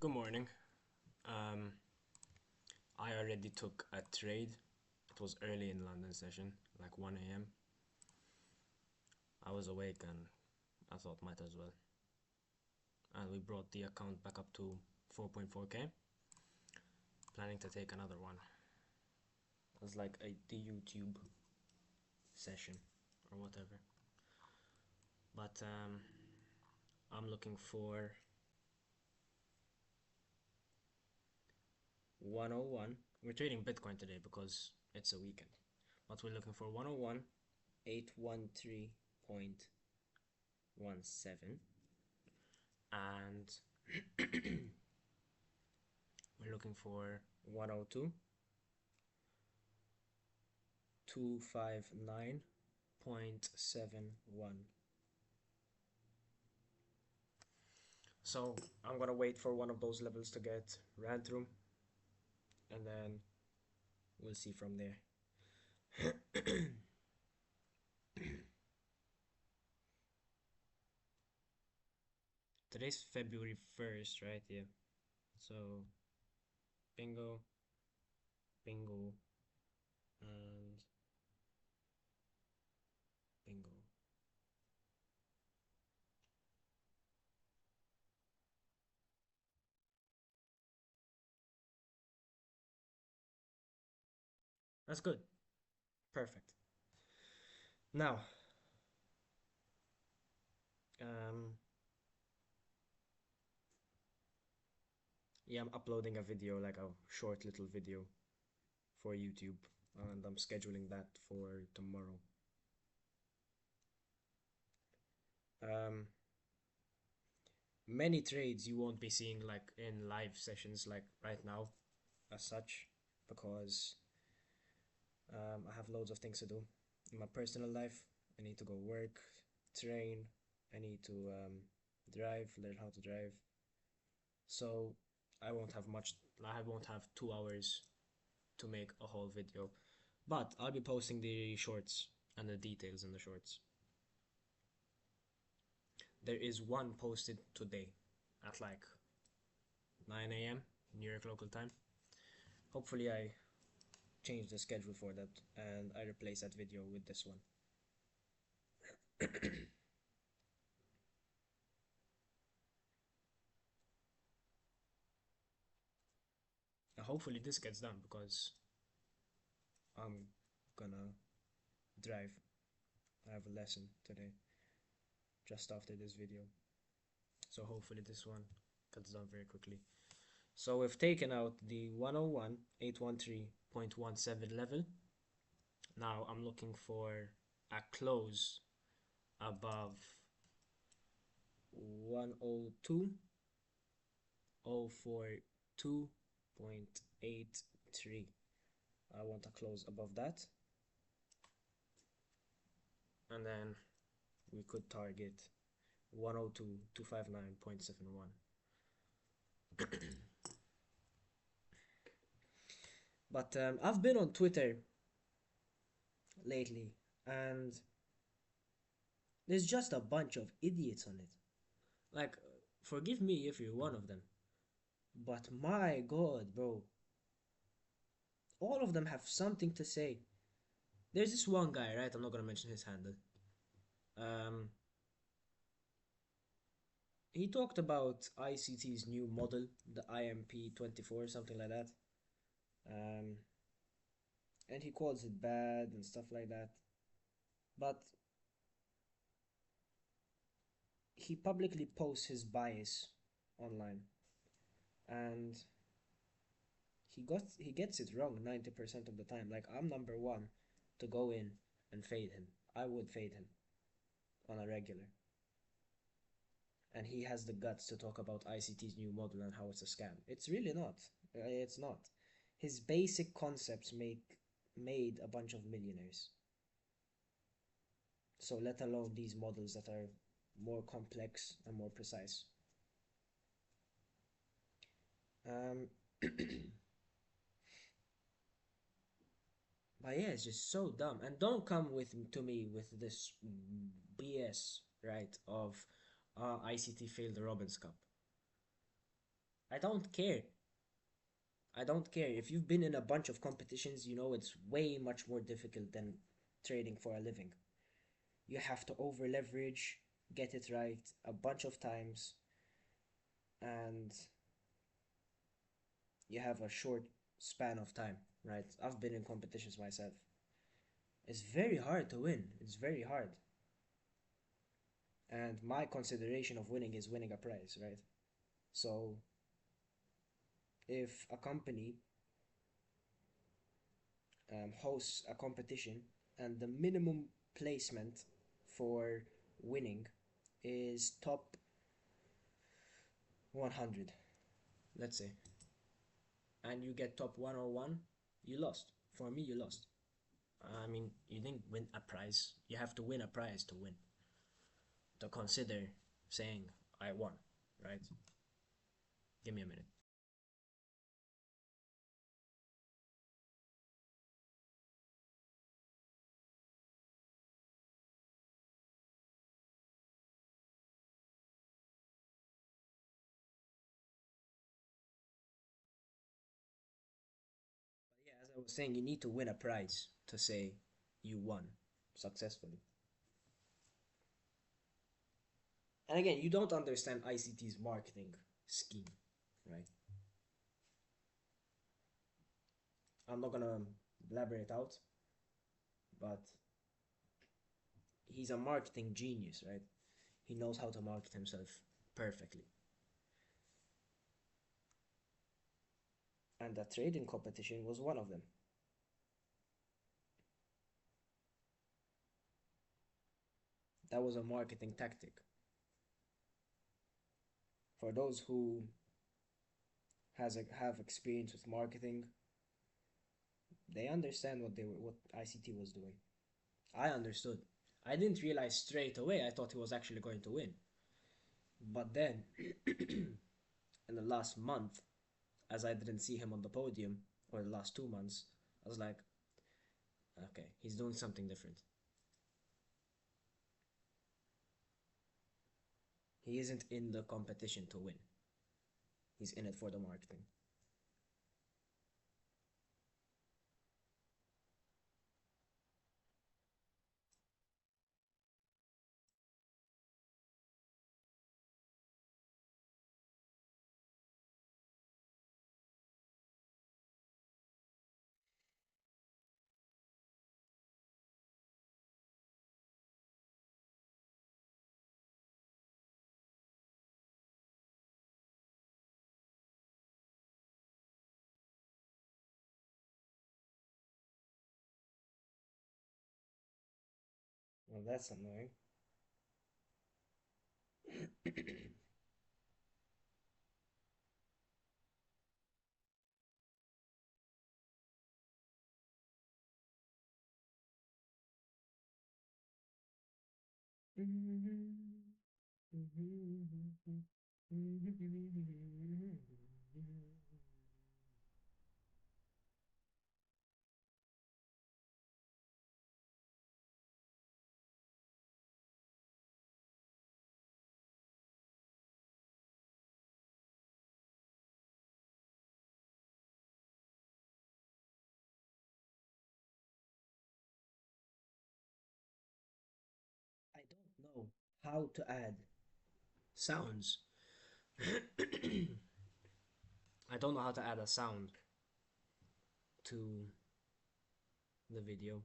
Good morning. Um, I already took a trade. It was early in London session, like 1 a.m. I was awake and I thought might as well. And we brought the account back up to 4.4k. Planning to take another one. It was like the YouTube session or whatever. But I'm looking for 101. We're trading Bitcoin today because it's a weekend. But we're looking for 101, 813.17, and we're looking for 102, 259.71. So I'm gonna wait for one of those levels to get ran through, and then we'll see from there. Today's February 1st, right? Yeah. So bingo, bingo, and bingo. That's good. Perfect. Now, um, yeah, I'm uploading a video, like a short little video for YouTube, and I'm scheduling that for tomorrow. Um, Many trades you won't be seeing like in live sessions like right now, as such, because I have loads of things to do in my personal life. I need to go work, train, I need to drive, learn how to drive. So I won't have much, I won't have 2 hours to make a whole video. But I'll be posting the shorts and the details in the shorts. There is one posted today at like 9 a.m. New York local time. Hopefully I change the schedule for that and I replace that video with this one. Hopefully this gets done because I'm gonna drive. I have a lesson today just after this video. So hopefully this one gets done very quickly. So we've taken out the 101, 813.17 level. Now I'm looking for a close above 102, 042.83. I want to close above that, and then we could target 102, 259.71. But I've been on Twitter lately, and there's just a bunch of idiots on it. Like, forgive me if you're one of them, but my god, bro, all of them have something to say. There's this one guy, right? I'm not gonna mention his handle. Um, he talked about ICT's new model, the IMP24, something like that. Um, and he calls it bad and stuff like that. But he publicly posts his bias online, and he gets it wrong 90% of the time. Like, I'm number one to go in and fade him. I would fade him on a regular. And he has the guts to talk about ICT's new model and how it's a scam. It's really not. It's not. His basic concepts made a bunch of millionaires. So let alone these models that are more complex and more precise. Um, but yeah, it's just so dumb. And don't come to me with this BS, right? Of ICT failed the Robbins Cup. I don't care. I don't care. If you've been in a bunch of competitions, you know it's way much more difficult than trading for a living. You have to over leverage, get it right a bunch of times, and you have a short span of time, right? I've been in competitions myself. It's very hard to win. It's very hard. And my consideration of winning is winning a prize, right? So if a company hosts a competition and the minimum placement for winning is top 100, let's say, and you get top 101, you lost. For me, you lost. I mean, you didn't win a prize. You have to win a prize to win, to consider saying, I won, right? Give me a minute. But yeah, as I was saying, you need to win a prize to say you won successfully. And again, you don't understand ICT's marketing scheme, right? I'm not gonna elaborate out, but he's a marketing genius, right? He knows how to market himself perfectly. And that trading competition was one of them. That was a marketing tactic. For those who have experience with marketing, they understand what ICT was doing. I understood. I didn't realize straight away. I thought he was actually going to win. But then, in the last month, as I didn't see him on the podium, or the last 2 months, I was like, okay, he's doing something different. He isn't in the competition to win. He's in it for the marketing. Well, that's annoying. I don't know how to add sounds. I don't know how to add a sound to the video.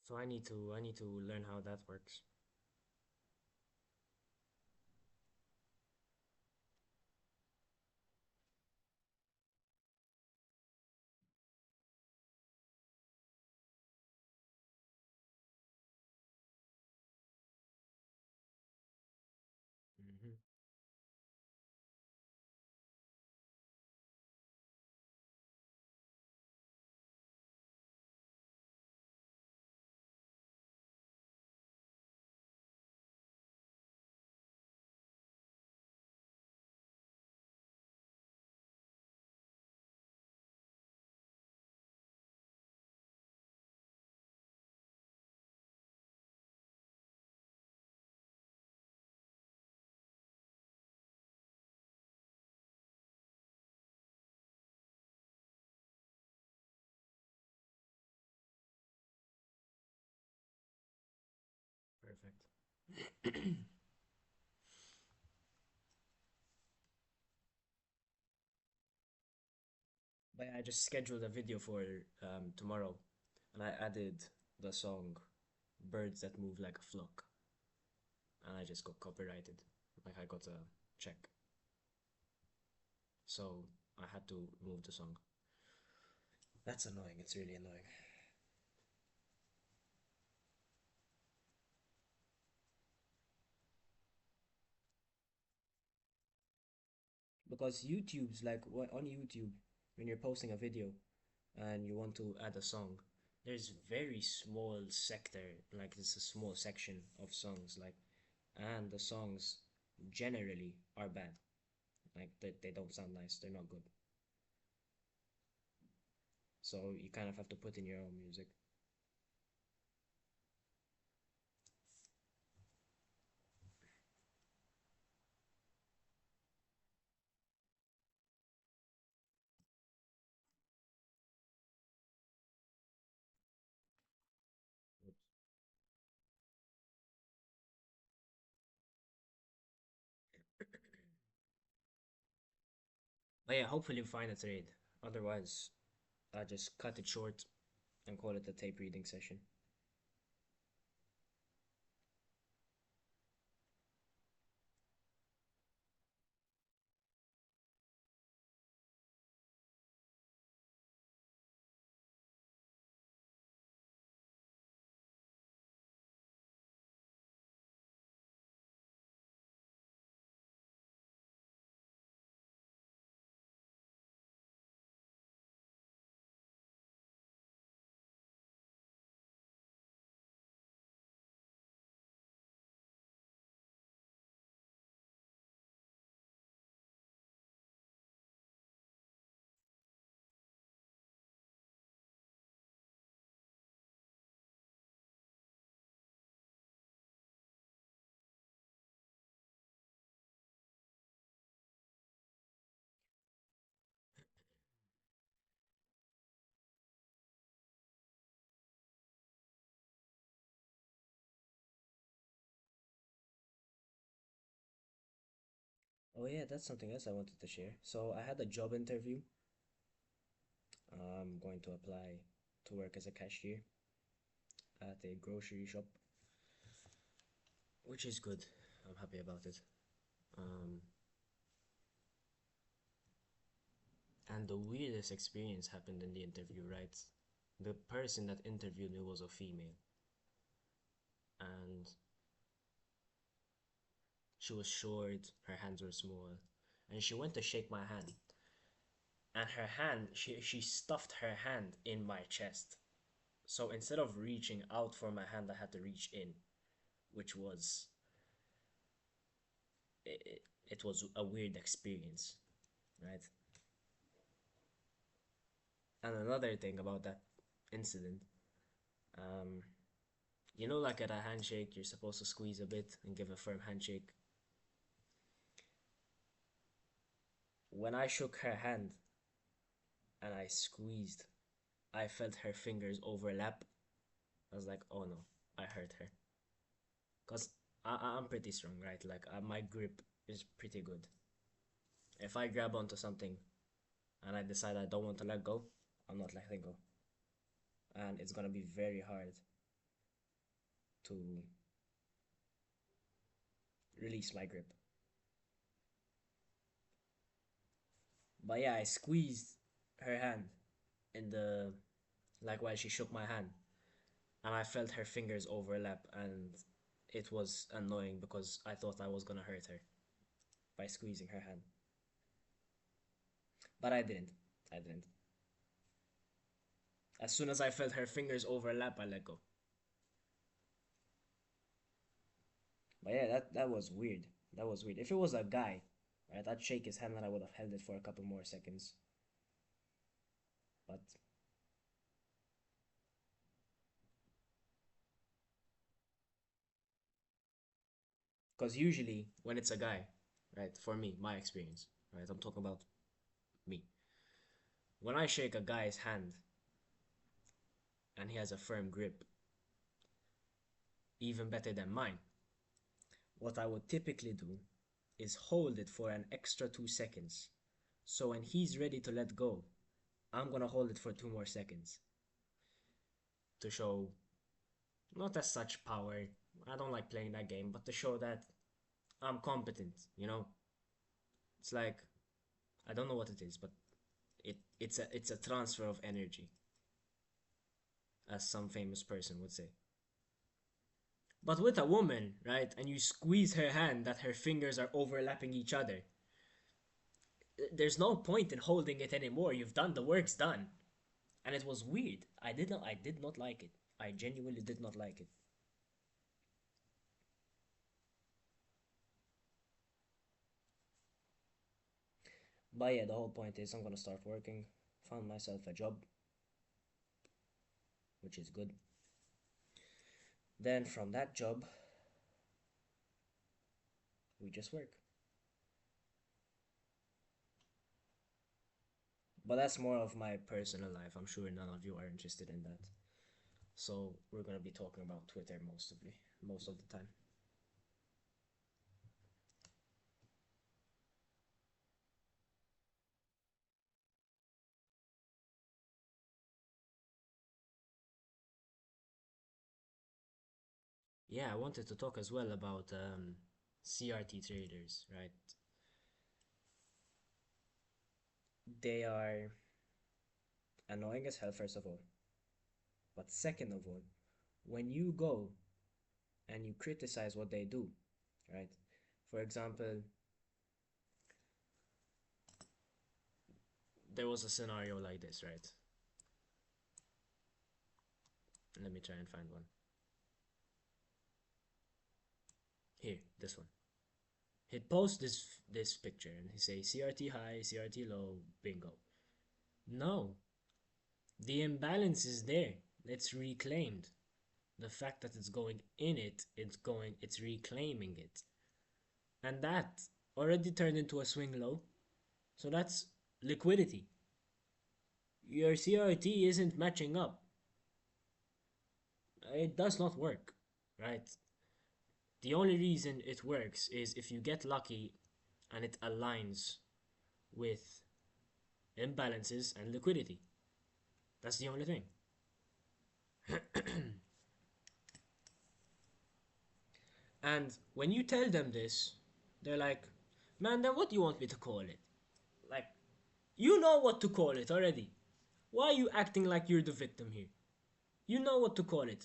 So I need to learn how that works. Perfect. But yeah, I just scheduled a video for tomorrow, and I added the song "Birds That Move Like a Flock," and I just got copyrighted. Like I got a check, so I had to remove the song. That's annoying. It's really annoying. Because YouTube's like on YouTube when you're posting a video and you want to add a song, there's very small sector, like it's a small section of songs, like, and the songs generally are bad. Like they don't sound nice. They're not good. So you kind of have to put in your own music. But yeah, hopefully you find a trade. Otherwise, I just cut it short and call it a tape reading session. Oh yeah, that's something else I wanted to share. So I had a job interview. I'm going to apply to work as a cashier at a grocery shop, which is good. I'm happy about it. Um, and the weirdest experience happened in the interview, right? The person that interviewed me was a female, and she was short, her hands were small, and she went to shake my hand, and her hand, she stuffed her hand in my chest. So instead of reaching out for my hand, I had to reach in, which was it, it was a weird experience, right? And another thing about that incident, um, like at a handshake, you're supposed to squeeze a bit and give a firm handshake. When I shook her hand and I squeezed, I felt her fingers overlap. I was like, oh no, I hurt her. Because I'm pretty strong, right? Like, my grip is pretty good. If I grab onto something and I decide I don't want to let go, I'm not letting go. And it's gonna be very hard to release my grip. But yeah, I squeezed her hand in the like while she shook my hand, and I felt her fingers overlap, and it was annoying because I thought I was gonna hurt her by squeezing her hand, but I didn't. I didn't. As soon as I felt her fingers overlap, I let go. But yeah, that was weird. That was weird. If it was a guy, right, I'd shake his hand and I would have held it for a couple more seconds. But because usually when it's a guy, right, for me, my experience, right, I'm talking about me. When I shake a guy's hand and he has a firm grip, even better than mine. What I would typically do is hold it for an extra 2 seconds. So when he's ready to let go, I'm gonna hold it for 2 more seconds to show not as such power. I don't like playing that game, but to show that I'm competent, you know? It's like I don't know what it is, but it's a transfer of energy, as some famous person would say. But with a woman, right, and you squeeze her hand that her fingers are overlapping each other, there's no point in holding it anymore. You've done the work's done. And it was weird. I did not like it. I genuinely did not like it. But yeah, the whole point is I'm gonna start working. Found myself a job, which is good. Then from that job, we just work. But that's more of my personal life. I'm sure none of you are interested in that. So we're gonna be talking about Twitter most of the time. Yeah, I wanted to talk as well about CRT traders, right? They are annoying as hell, first of all. But second of all, when you go and you criticize what they do, right? For example, there was a scenario like this, right? Let me try and find one. Here, this one. He'd post this picture and he say CRT high, CRT low, bingo. No, the imbalance is there. It's reclaimed. The fact that it's going in it, it's reclaiming it. And that already turned into a swing low. So that's liquidity. Your CRT isn't matching up. It does not work, right? The only reason it works is if you get lucky and it aligns with imbalances and liquidity. That's the only thing. And when you tell them this, they're like, man, then what do you want me to call it? Like, you know what to call it already. Why are you acting like you're the victim here? You know what to call it.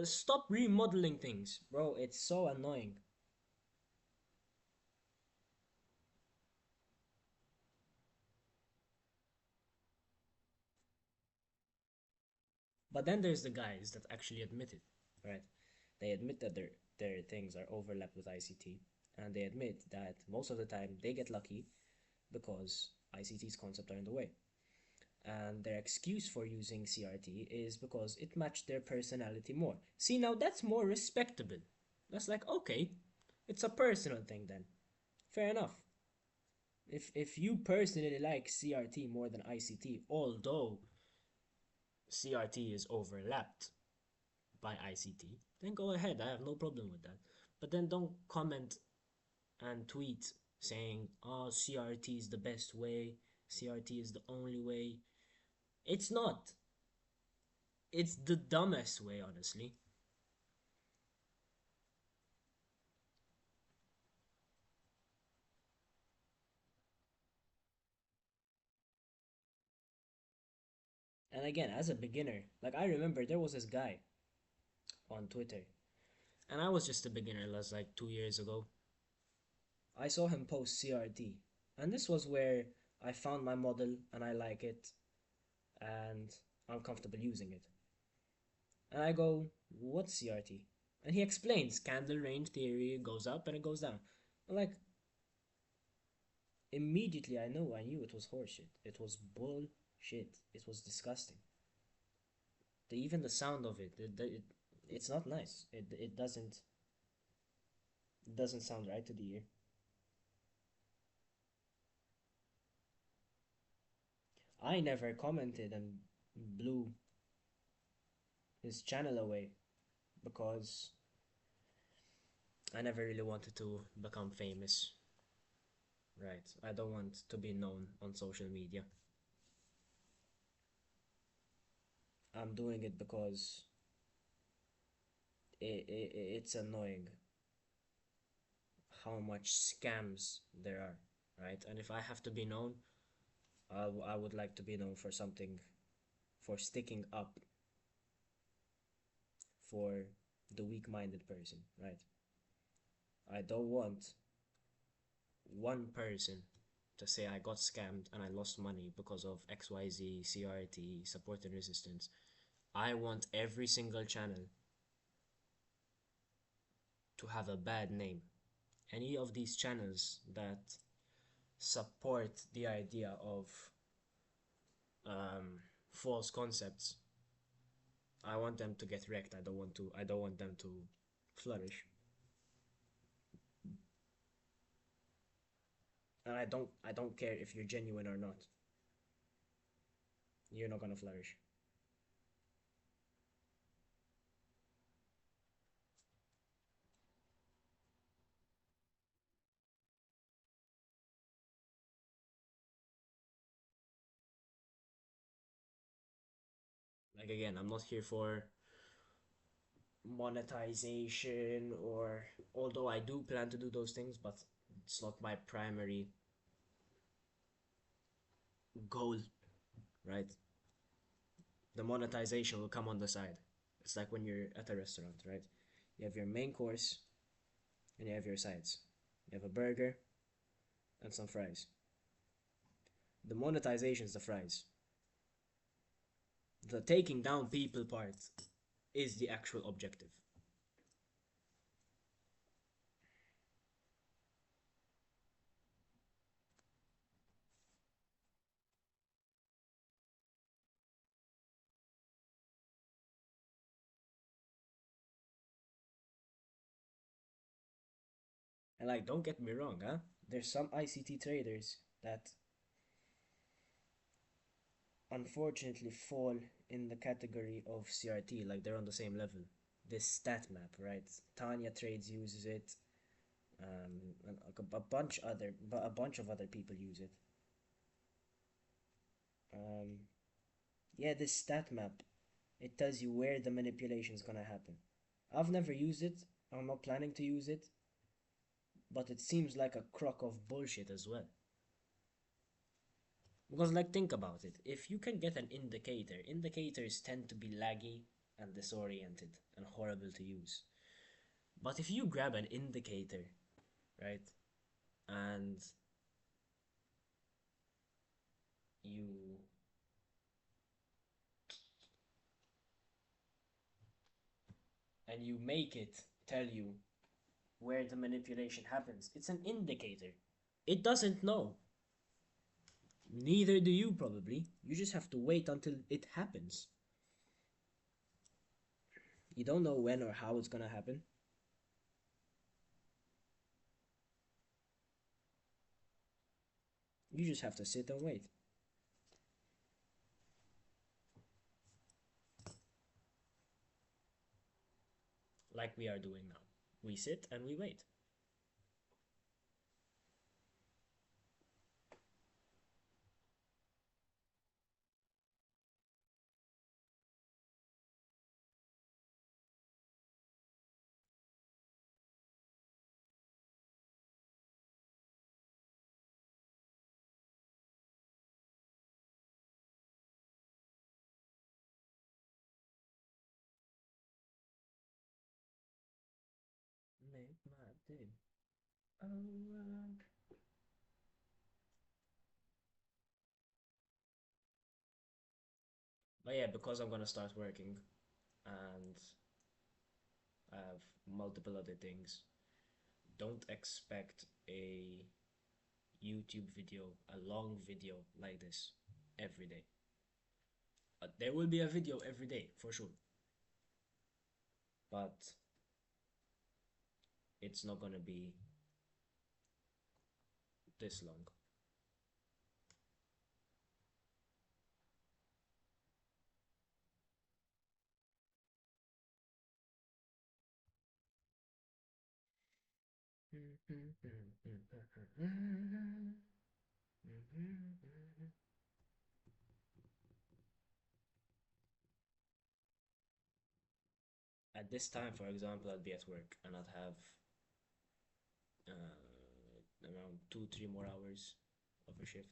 Stop remodeling things. Bro, it's so annoying. But then there's the guys that actually admit it, right? They admit that their things are overlapped with ICT, and they admit that most of the time they get lucky because ICT's concept are in the way. And their excuse for using CRT is because it matched their personality more. See, now that's more respectable. That's like, okay, it's a personal thing then. Fair enough. If you personally like CRT more than ICT, although CRT is overlapped by ICT, then go ahead. I have no problem with that. But then don't comment and tweet saying, oh, CRT is the best way, CRT is the only way. It's not. It's the dumbest way, honestly. And again, as a beginner, like I remember there was this guy on Twitter, and I was just a beginner, that's like 2 years ago. I saw him post CRT, and this was where I found my model and I like it, and I'm comfortable using it. And I go, what's CRT? And he explains candle range theory, it goes up and it goes down. I'm like, immediately I knew it was horseshit. It was bullshit. It was disgusting. Even the sound of it's not nice. It doesn't sound right to the ear. I never commented and blew his channel away because I never really wanted to become famous, right? I don't want to be known on social media. I'm doing it because it's annoying how much scams there are, right? And if I have to be known, I would like to be known for something, for sticking up for the weak minded person, right? I don't want one person to say I got scammed and I lost money because of XYZ, CRT, support and resistance. I want every single channel to have a bad name. Any of these channels that support the idea of false concepts, I want them to get wrecked. I don't want them to flourish. And I don't care if you're genuine or not. You're not gonna flourish. Like again, I'm not here for monetization, or although I do plan to do those things, but it's not my primary goal, right? The monetization will come on the side. It's like when you're at a restaurant, right? You have your main course and you have your sides. You have a burger and some fries. The monetization is the fries. The taking down people part is the actual objective. And like, don't get me wrong, huh? There's some ICT traders that unfortunately fall in the category of CRT, like they're on the same level. This stat map, right? Tanya Trades uses it. And a bunch of other people use it. Um, yeah, this stat map, it tells you where the manipulation is gonna happen. I've never used it. I'm not planning to use it, but it seems like a crock of bullshit as well. Because, like, think about it. If you can get an indicator, indicators tend to be laggy and disoriented and horrible to use. But if you grab an indicator, right, and you you make it tell you where the manipulation happens, it's an indicator. It doesn't know. Neither do you, probably. You just have to wait until it happens. You don't know when or how it's gonna happen. You just have to sit and wait. Like we are doing now. We sit and we wait. Make my day. Oh, but yeah, because I'm gonna start working and I have multiple other things, don't expect a YouTube video, a long video like this every day. There will be a video every day for sure, but it's not gonna be this long. At this time, for example, I'd be at work and I'd have around 2, 3 more hours of a shift.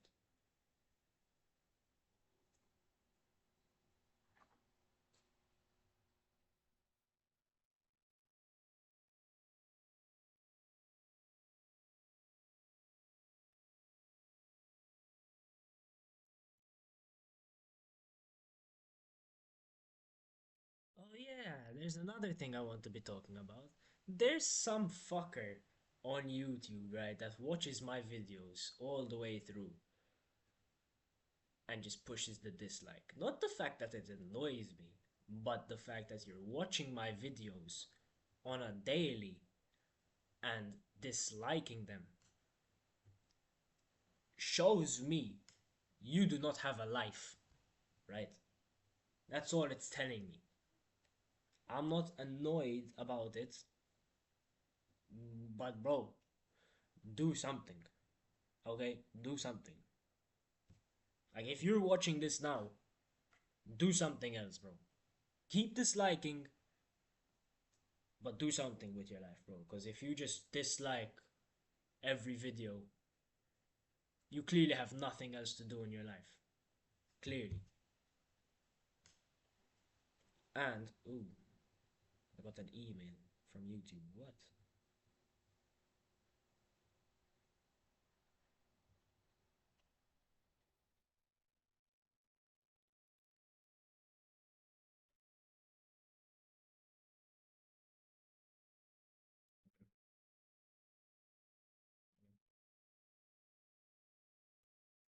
Oh yeah, there's another thing I want to be talking about. There's some fucker on YouTube, right, that watches my videos all the way through and just pushes the dislike. Not the fact that it annoys me, but the fact that you're watching my videos on a daily and disliking them shows me you do not have a life, right? That's all it's telling me. I'm not annoyed about it, but bro, do something. Okay? Do something. Like, if you're watching this now, do something else, bro. Keep disliking, but do something with your life, bro. Because if you just dislike every video, you clearly have nothing else to do in your life. Clearly. And, ooh, I got an email from YouTube. What?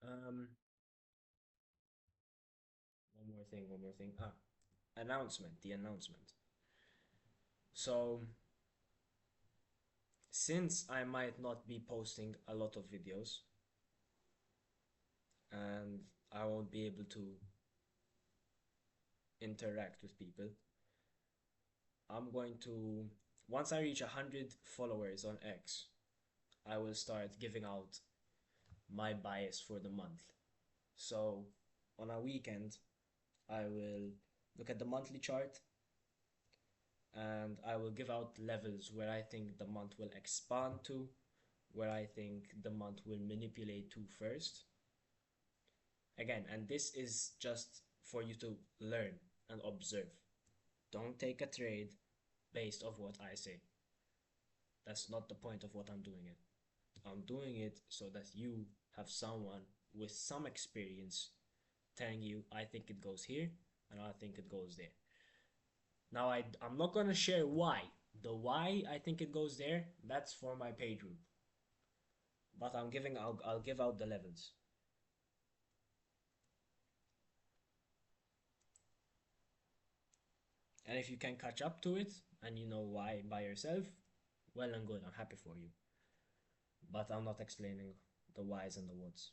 Um, one more thing. Ah, announcement, the announcement. So, since I might not be posting a lot of videos and I won't be able to interact with people, I'm going to, once I reach 100 followers on X, I will start giving out my bias for the month. So, on a weekend, I will look at the monthly chart and I will give out levels where I think the month will expand to, where I think the month will manipulate to first. Again, and this is just for you to learn and observe. Don't take a trade based off what I say. That's not the point of what I'm doing it. I'm doing it so that you have someone with some experience telling you, I think it goes here and I think it goes there. Now, I'm not going to share why. The why I think it goes there, that's for my page group. But I'll give out the levels. And if you can catch up to it and you know why by yourself, well and good. I'm happy for you. But I'm not explaining the whys and the whats.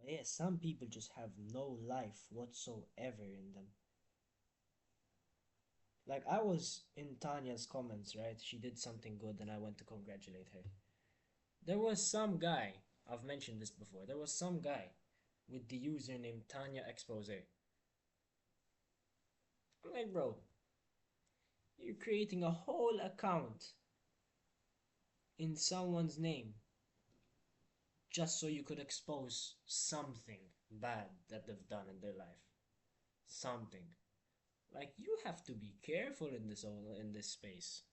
Yeah, some people just have no life whatsoever in them. Like, I was in Tanya's comments, right? She did something good and I went to congratulate her. There was some guy, I've mentioned this before, there was some guy with the username Tanya Expose. I'm like, bro, You're creating a whole account in someone's name just so you could expose something bad that they've done in their life. Something. Like you have to be careful in this space.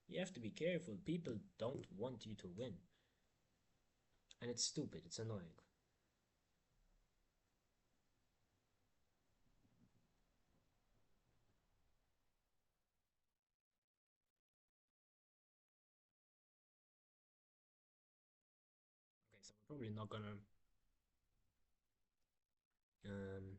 You have to be careful. People don't want you to win. And it's stupid, it's annoying. Okay, so we're probably not gonna um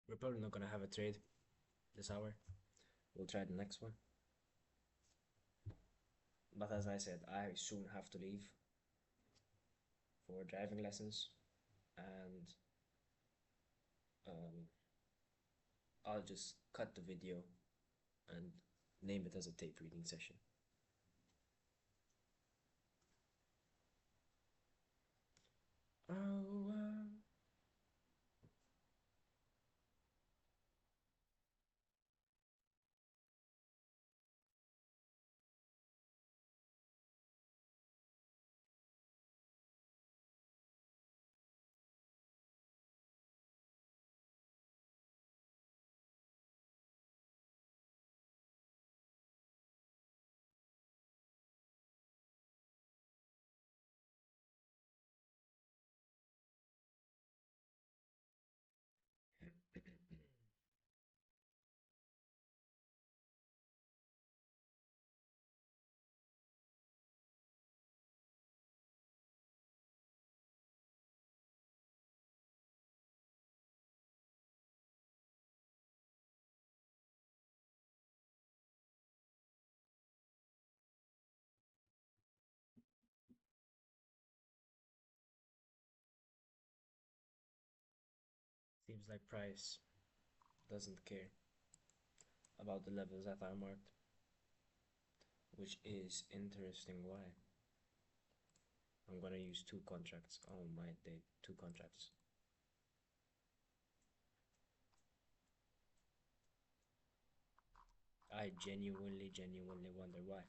we're probably not gonna have a trade this hour. We'll try the next one. But as I said, I soon have to leave for driving lessons, and um, I'll just cut the video and name it as a tape reading session. Oh, seems like Price doesn't care about the levels that are marked, which is interesting. Why? I'm gonna use two contracts. Oh my day, two contracts. I genuinely wonder why.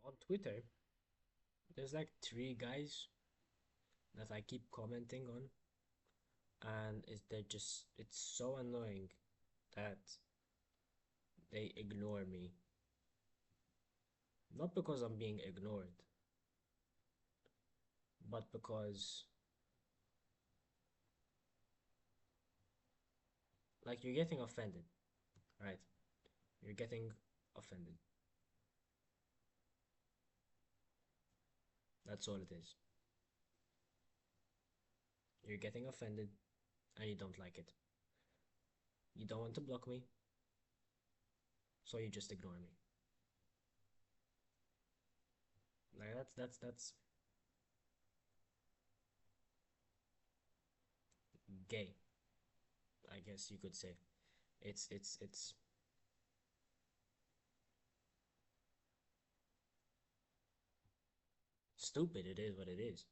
On Twitter, there's like three guys that I keep commenting on, and it's so annoying that they ignore me. Not because I'm being ignored, but because like you're getting offended, right? You're getting offended. That's all it is. You're getting offended and you don't like it. You don't want to block me, so you just ignore me. Like that's gay, I guess you could say. It's stupid. It is what it is.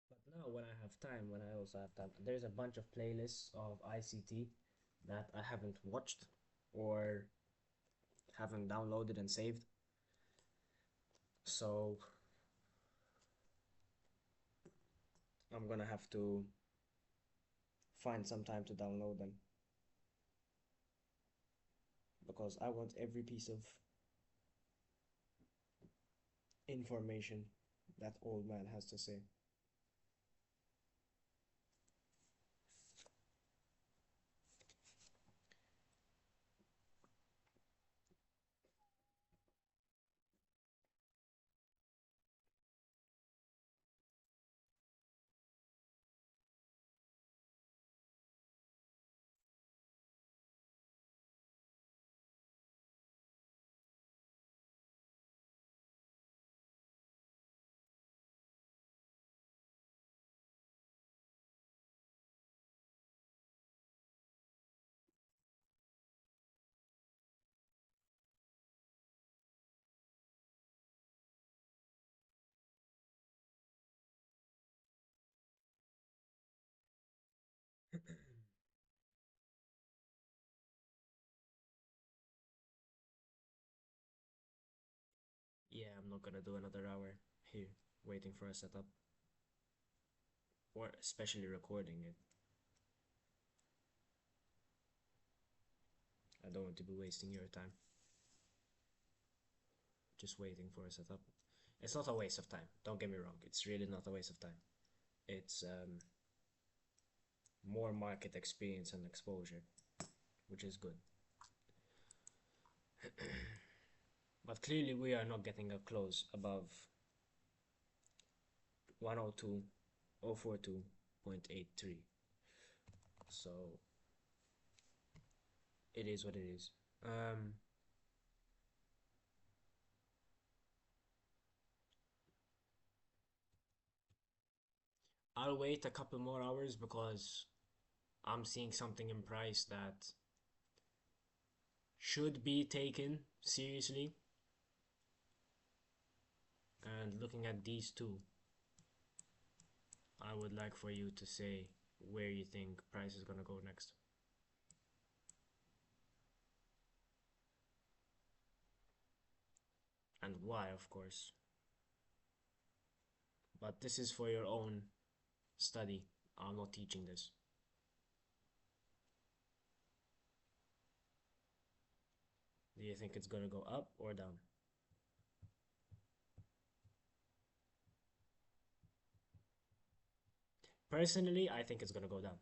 But now, when I have time, when I also have time, there's a bunch of playlists of ICT that I haven't watched or haven't downloaded and saved. So I'm gonna have to find some time to download them because I want every piece of information that old man has to say. Yeah, I'm not gonna do another hour here waiting for a setup or especially recording it. I don't want to be wasting your time just waiting for a setup. It's not a waste of time. Don't get me wrong. It's really not a waste of time. It's more market experience and exposure, which is good. But clearly, we are not getting a close above 102.042.83. So it is what it is. I'll wait a couple more hours because I'm seeing something in price that should be taken seriously. And looking at these two, I would like for you to say where you think price is gonna go next. And why, of course. But this is for your own study. I'm not teaching this. Do you think it's gonna go up or down? Personally, I think it's gonna go down.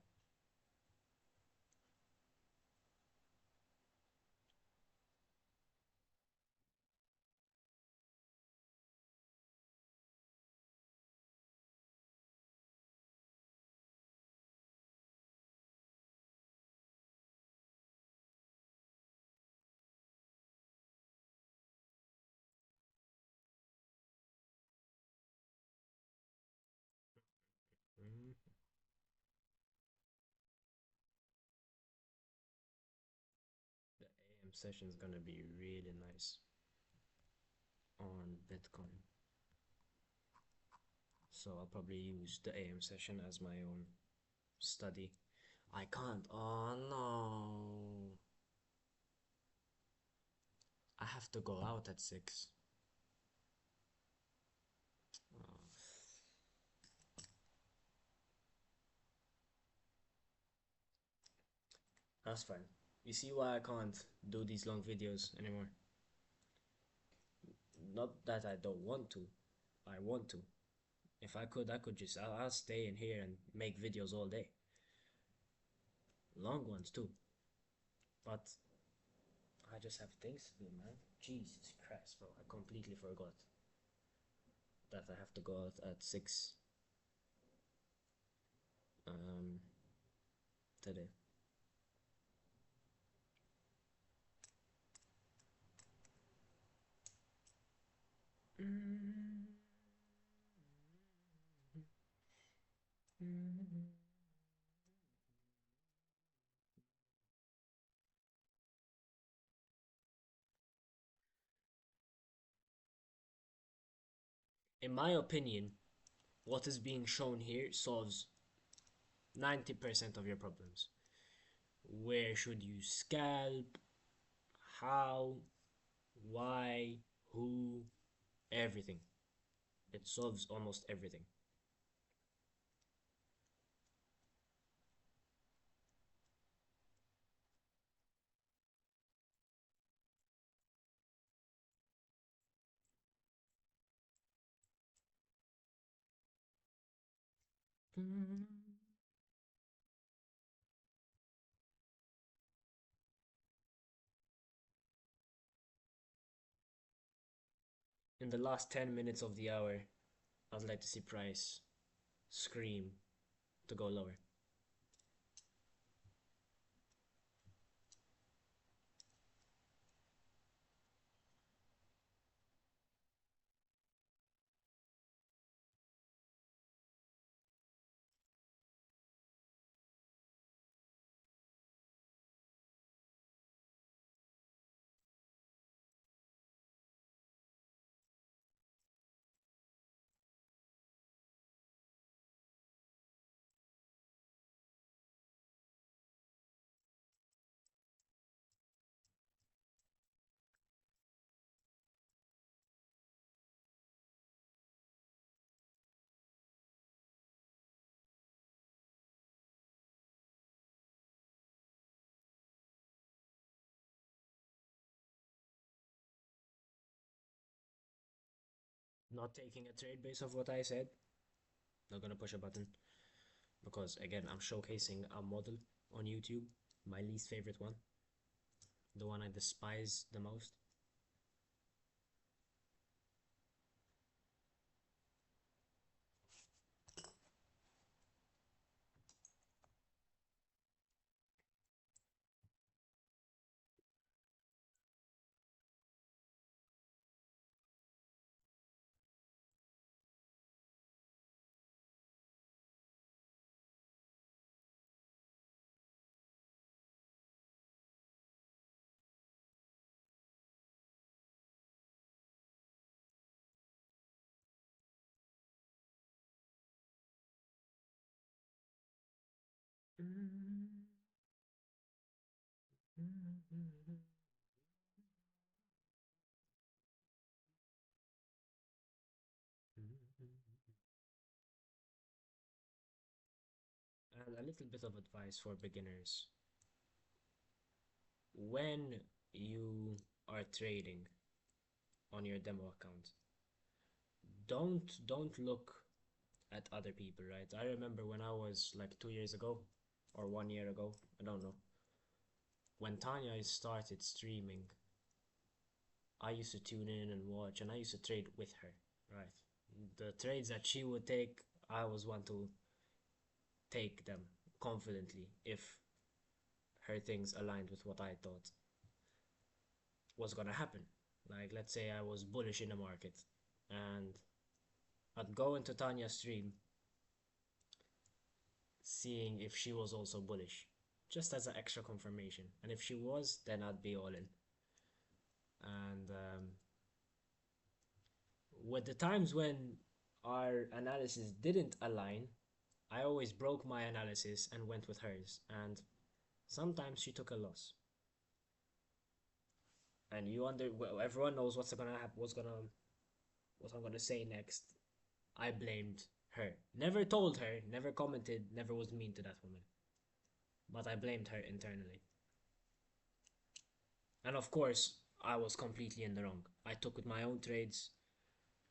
Mm. The AM session is gonna be really nice on Bitcoin. So I'll probably use the AM session as my own study. I can't. Oh no. I have to go out at 6. Oh, that's fine. You see why I can't do these long videos anymore? Not that I don't want to. I want to. If I could just. I'll stay in here and make videos all day. Long ones too. But I just have things to do, man. Jesus Christ, bro. I completely forgot that I have to go out at 6 um, today. In my opinion, what is being shown here solves 90% of your problems. Where should you scalp? How? Why? Who? Everything. It solves almost everything. In the last 10 minutes of the hour, I'd like to see price scream to go lower. Not taking a trade based off what I said. Not gonna push a button because again, I'm showcasing a model on YouTube, my least favorite one, the one I despise the most. And a little bit of advice for beginners. When you are trading on your demo account, don't look at other people, right? I remember when I was like 2 years ago or 1 year ago, I don't know, when Tanya started streaming, I used to tune in and watch, and I used to trade with her, right? The trades that she would take, I was one to take them confidently if her things aligned with what I thought was gonna happen. Like, let's say I was bullish in the market, and I'd go into Tanya's stream, seeing if she was also bullish, just as an extra confirmation. And if she was, then I'd be all in. And with the times when our analysis didn't align, I always broke my analysis and went with hers. And sometimes she took a loss. And well, everyone knows what's gonna happen, what I'm gonna say next. I blamed her. Never told her, never commented, never was mean to that woman. But I blamed her internally. And of course, I was completely in the wrong. I took with my own trades.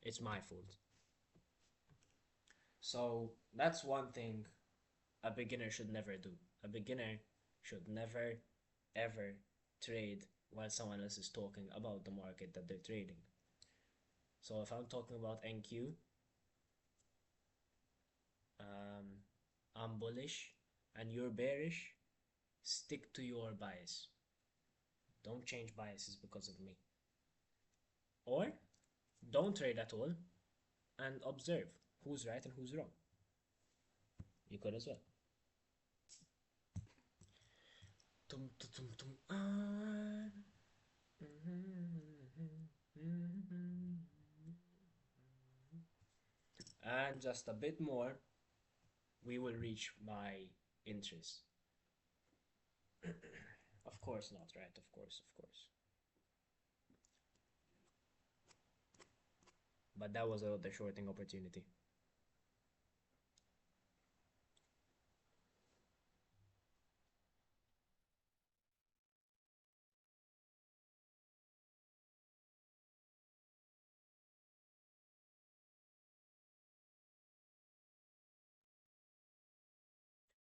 It's my fault. So that's one thing a beginner should never do. A beginner should never, ever trade while someone else is talking about the market that they're trading. So if I'm talking about NQ, um, I'm bullish and you're bearish, stick to your bias. Don't change biases because of me. Or don't trade at all and observe who's right and who's wrong. You could as well. Tum, tum, tum, tum, ah. And just a bit more, we will reach my interest. Of course not, right? Of course, of course. But that was the shorting opportunity.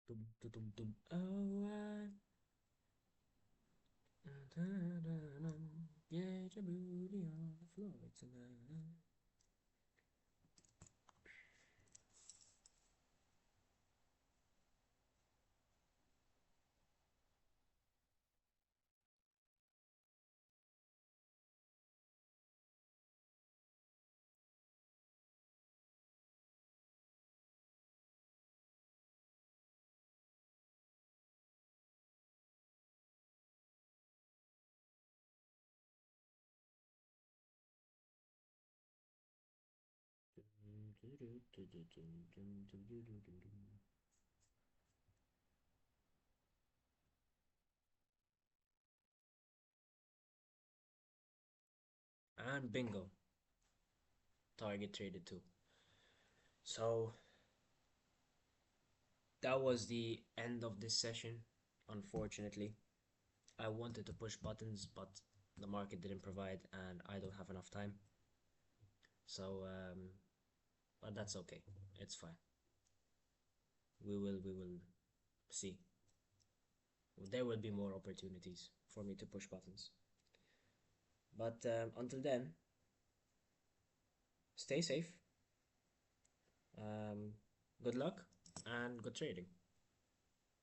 Dum, dum, dum, dum. Oh, get your booty on the floor tonight. And bingo, target traded too. So that was the end of this session, unfortunately. I wanted to push buttons, but the market didn't provide, and I don't have enough time. So, but that's okay. It's fine. We will see. There will be more opportunities for me to push buttons. But until then, stay safe. Good luck and good trading.